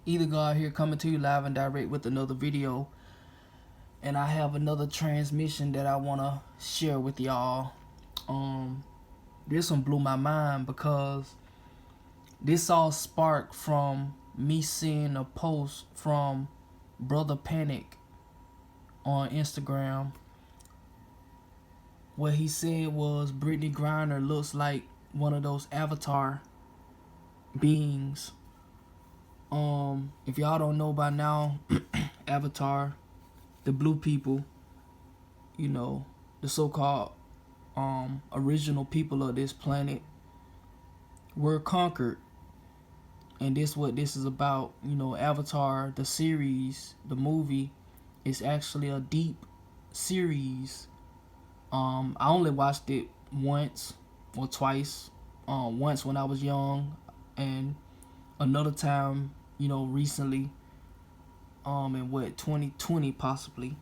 Either God here coming to you live and direct with another video. And I have another transmission that I want to share with y'all. This one blew my mind because this all sparked from me seeing a post from Brother Panic on Instagram. What he said was Brittney Griner looks like one of those avatar beings. If y'all don't know by now, Avatar, the blue people, you know, the so-called original people of this planet were conquered. And this what this is about. You know, Avatar, the series, the movie, is actually a deep series. I only watched it once or twice. Once when I was young, and another time, you know, recently, in 2020 possibly,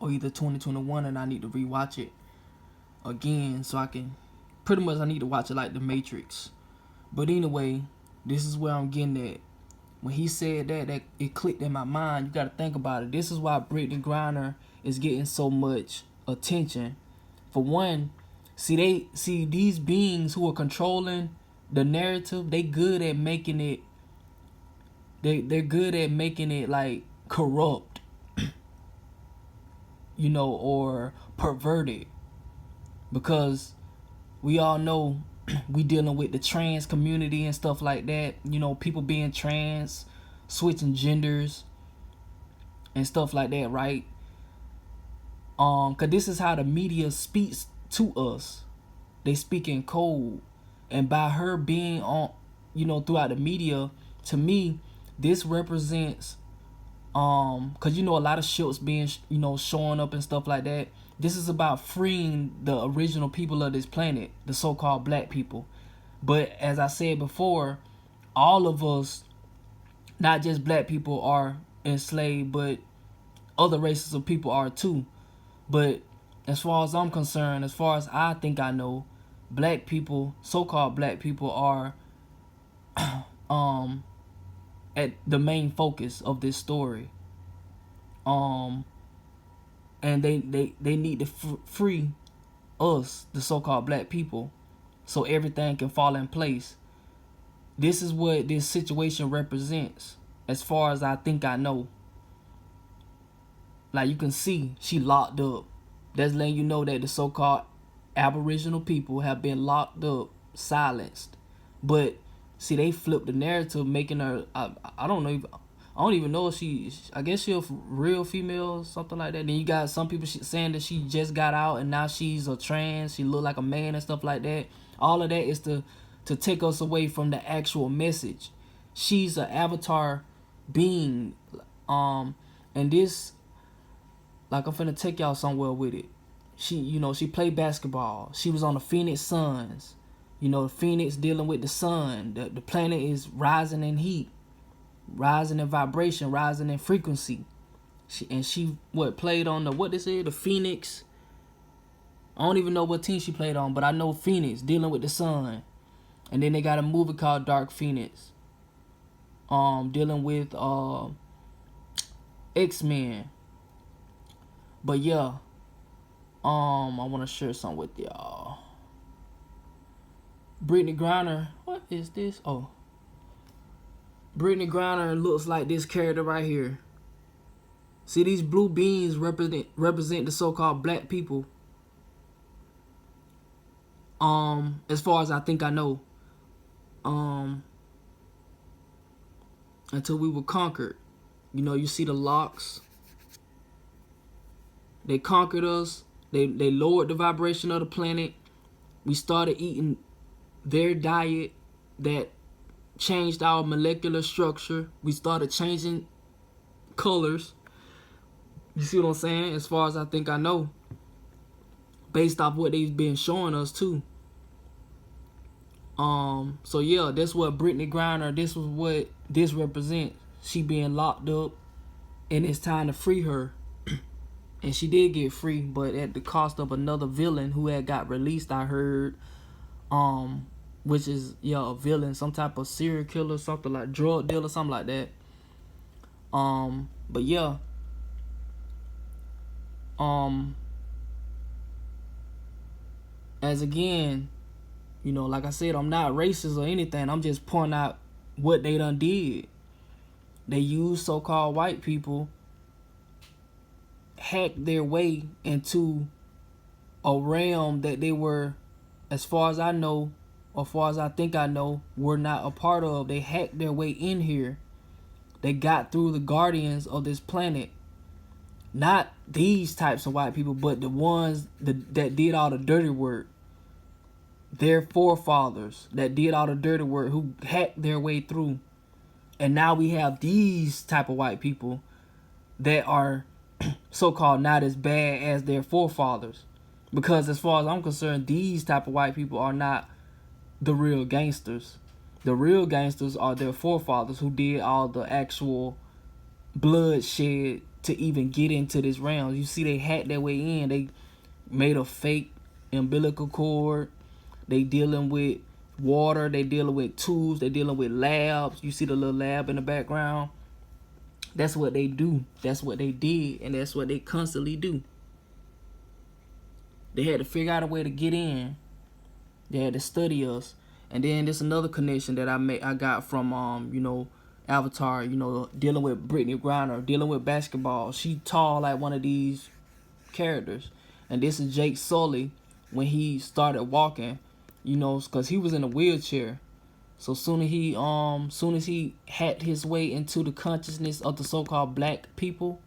or either 2021, and I need to rewatch it again so I can, pretty much I need to watch it like The Matrix. But anyway, this is where I'm getting at. When he said that it clicked in my mind. You got to think about it. This is why Brittney Griner is getting so much attention. For one, see these beings who are controlling the narrative, they good at making it. They're good at making it like corrupt, you know, or perverted, because we all know we dealing with the trans community and stuff like that. You know, people being trans, switching genders and stuff like that, right? Cause this is how the media speaks to us. They speak in code, and by her being on, you know, throughout the media, to me, this represents, cause you know a lot of ships being, you know, showing up and stuff like that. This is about freeing the original people of this planet, the so-called black people. But as I said before, all of us, not just black people, are enslaved, but other races of people are too. But as far as I'm concerned, as far as I think I know, black people, so-called black people, are at the main focus of this story. And they need to free us, the so-called black people, so everything can fall in place. This is what this situation represents, as far as I think I know. Like, you can see, she locked up. That's letting you know that the so-called Aboriginal people have been locked up, silenced. But see, they flipped the narrative, making her, I don't even know if I guess she a real female or something like that. Then you got some people saying that she just got out and now she's a trans, she look like a man and stuff like that. All of that is to take us away from the actual message. She's an avatar being, and this, like, I'm finna take y'all somewhere with it. She, you know, she played basketball. She was on the Phoenix Suns. You know, the Phoenix dealing with the sun. The planet is rising in heat, rising in vibration, rising in frequency. She played on the Phoenix. I don't even know what team she played on, but I know Phoenix dealing with the sun. And then they got a movie called Dark Phoenix, dealing with X-Men. But yeah, I want to share something with y'all. Brittney Griner, what is this? Oh, Brittney Griner looks like this character right here. See, these blue beans represent the so-called black people. As far as I think I know, until we were conquered. You know, you see the locks. They conquered us. They lowered the vibration of the planet. We started eating their diet that changed our molecular structure. We started changing colors. You see what I'm saying? As far as I think I know, based off what they've been showing us too. So yeah, that's what Brittney Griner, this was what this represents. She being locked up, and it's time to free her. And she did get free, but at the cost of another villain who had got released, I heard, which is a villain, some type of serial killer, something like drug dealer, something like that. But yeah, as again, like I said, I'm not racist or anything. I'm just pointing out what they done did. They used so-called white people, hacked their way into a realm that they were, as far as I know, or as far as I think I know, were not a part of. They hacked their way in here. They got through the guardians of this planet. Not these types of white people, but the ones that did all the dirty work. Their forefathers that did all the dirty work, who hacked their way through. And now we have these type of white people that are so-called not as bad as their forefathers. Because as far as I'm concerned, these type of white people are not the real gangsters. The real gangsters are their forefathers who did all the actual bloodshed to even get into this realm. You see, they hacked their way in. They made a fake umbilical cord. They dealing with water. They dealing with tools. They dealing with labs. You see the little lab in the background. That's what they do. That's what they did, and that's what they constantly do. They had to figure out a way to get in. They had to study us. And then there's another connection that I got from Avatar, dealing with Brittney Griner, dealing with basketball. She tall like one of these characters. And this is Jake Sully when he started walking, because he was in a wheelchair. So soon as he hacked his way into the consciousness of the so-called black people,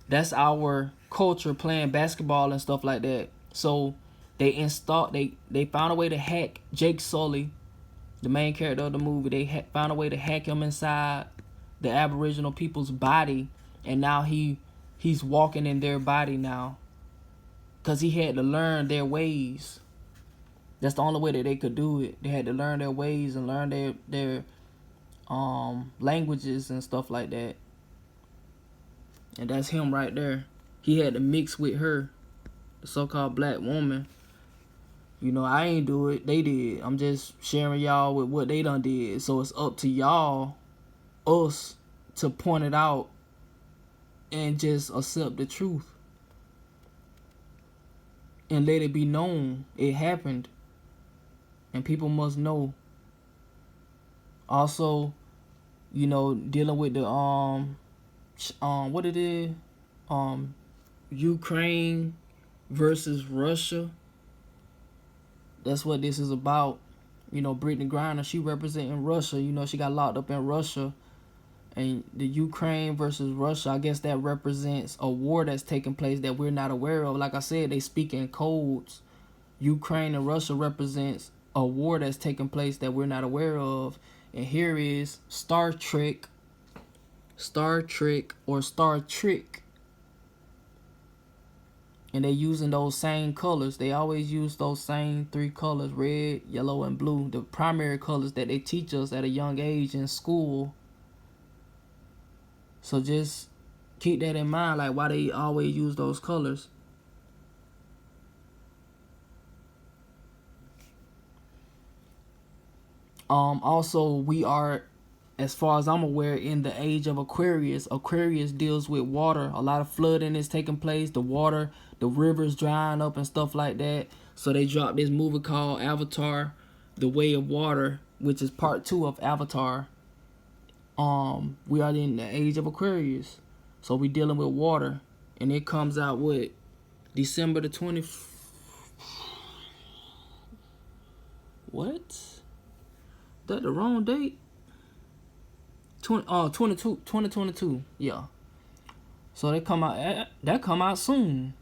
that's our culture, playing basketball and stuff like that. So they found a way to hack Jake Sully, the main character of the movie. They found a way to hack him inside the Aboriginal people's body, and now he's walking in their body now, because he had to learn their ways. That's the only way that they could do it. They had to learn their ways and learn their languages and stuff like that. And that's him right there. He had to mix with her, the so-called black woman. I ain't do it. They did. I'm just sharing y'all with what they done did. So it's up to y'all, us, to point it out and just accept the truth. And let it be known. It happened. And people must know. Also, dealing with the what it is, Ukraine versus Russia. That's what this is about. Brittney Griner, she representing Russia. She got locked up in Russia. And the Ukraine versus Russia, I guess that represents a war that's taking place that we're not aware of. Like I said, they speak in codes. Ukraine and Russia represents a war that's taking place that we're not aware of. And here is Star Trek or Star Trek. And they're using those same colors. They always use those same three colors, red, yellow, and blue. The primary colors that they teach us at a young age in school. So just keep that in mind, like why they always use those colors. Also, we are, as far as I'm aware, in the age of Aquarius. Aquarius deals with water. A lot of flooding is taking place. The water, the rivers drying up and stuff like that. So they dropped this movie called Avatar, The Way of Water, which is part 2 of Avatar. We are in the age of Aquarius. So we dealing with water. And it comes out with December the 20th. What? That the wrong date? 2022. Yeah. So that come out soon.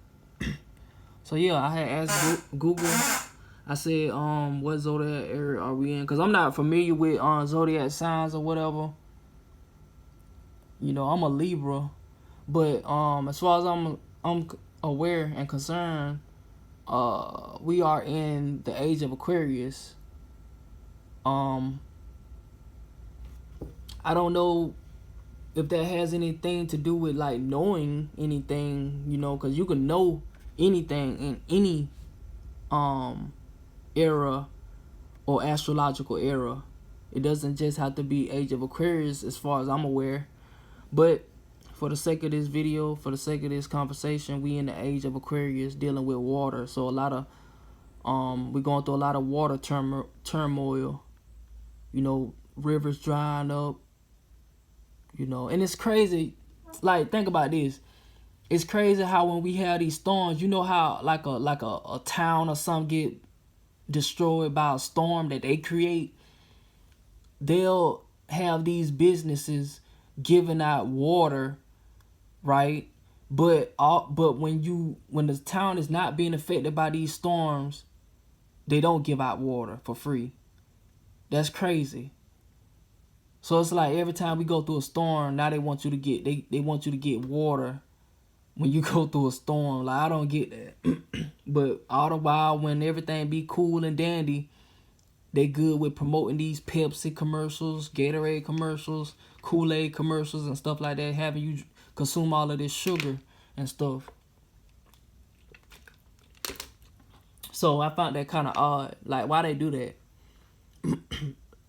So yeah, I had asked Google. I said, what zodiac area are we in? Because I'm not familiar with zodiac signs or whatever. I'm a Libra, but as far as I'm aware and concerned, we are in the age of Aquarius. I don't know if that has anything to do with like knowing anything, because you can know anything in any era or astrological era. It doesn't just have to be Age of Aquarius as far as I'm aware. But for the sake of this video, for the sake of this conversation, we in the Age of Aquarius dealing with water. So a lot of we're going through a lot of water turmoil. You know, rivers drying up. You know, and it's crazy. Like, think about this. It's crazy how when we have these storms, you know how like a town or something get destroyed by a storm that they create. They'll have these businesses giving out water, right? But when the town is not being affected by these storms, they don't give out water for free. That's crazy. So it's like every time we go through a storm, now they want you to get they want you to get water when you go through a storm. Like, I don't get that. But all the while, when everything be cool and dandy, they good with promoting these Pepsi commercials, Gatorade commercials, Kool-Aid commercials, and stuff like that, having you consume all of this sugar and stuff. So I found that kind of odd. Like, why they do that?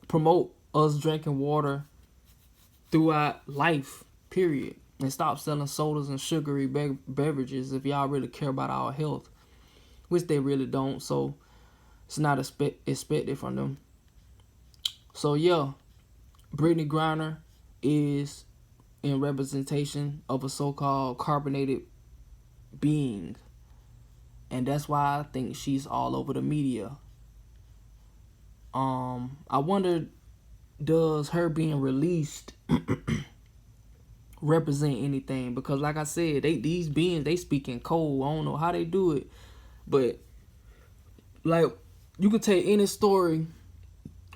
Promote us drinking water throughout life, period. And stop selling sodas and sugary beverages if y'all really care about our health. Which they really don't, so it's not expected from them. So yeah, Brittney Griner is in representation of a so-called carbonated being. And that's why I think she's all over the media. I wonder, does her being released represent anything? Because like I said, these beings, they speak in code. I don't know how they do it. But like, you could take any story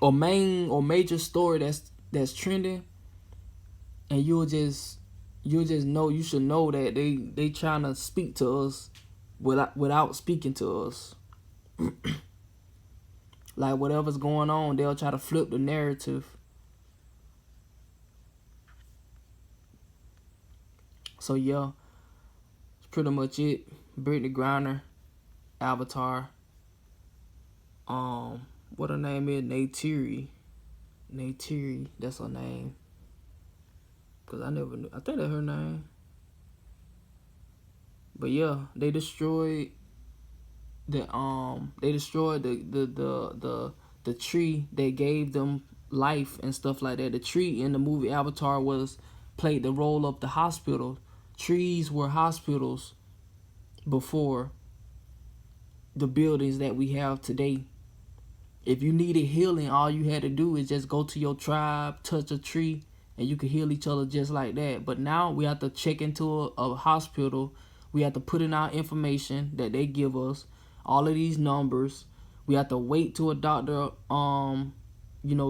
or major story that's trending, and you'll just know, you should know that they trying to speak to us without speaking to us. Like, whatever's going on, they'll try to flip the narrative. So yeah, that's pretty much it. Brittney Griner, Avatar. What her name is? Neytiri. That's her name. Cause I never knew. I think that's her name. But yeah, they destroyed the tree that gave them life and stuff like that. The tree in the movie Avatar played the role of the hospital. Trees were hospitals before the buildings that we have today. If you needed healing, all you had to do is just go to your tribe, touch a tree, and you could heal each other just like that. But now we have to check into a hospital. We have to put in our information that they give us, all of these numbers. We have to wait till a doctor,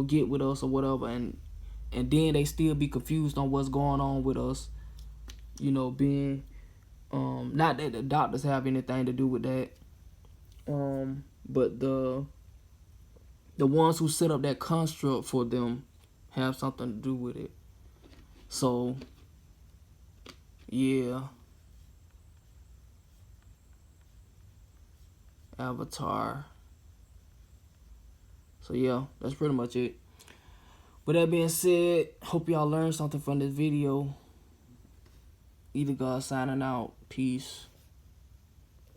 get with us or whatever, and then they still be confused on what's going on with us. Being, not that the doctors have anything to do with that, but the ones who set up that construct for them have something to do with it. So, yeah. Avatar. So, yeah, that's pretty much it. With that being said, hope y'all learned something from this video. Either God signing out. Peace.